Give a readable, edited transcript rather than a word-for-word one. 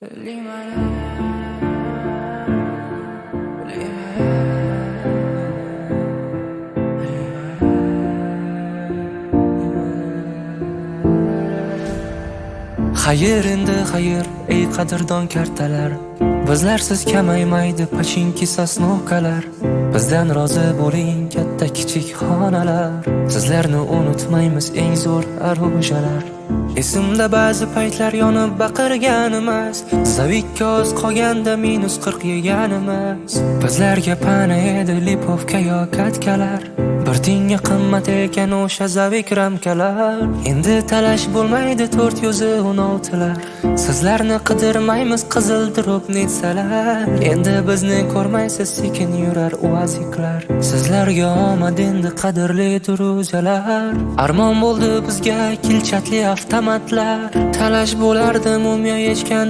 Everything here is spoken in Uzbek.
Xayr endi xayr, ey qadrdon kartalar. Bizlarsiz kamaymaydi pachinki sosnovkalar. Bizdan rozi bo'ling katta kichik xonalar. Sizlarni unutmaymiz eng zo'r arojalar. Esimda ba'zi paytlar yonib baqirganimiz, zavikka oz qolganda -40 yeganimiz. Bizlarga pana edi lipovka yo katkalar. Bir tinga qimmat ekan o'sha zavik ramkalar. Endi talash bo'lmaydi 416lar. Sizlarni qidirmaymiz qizil drop netsalar. Endi bizni ko'rmaysiz sekin yurar uaziklar. Sizlarga omad endi qadrli duruzalar. Armon bo'ldi bizga kilchatli avtomatlar. Talash bo'lardi mumyo yechganda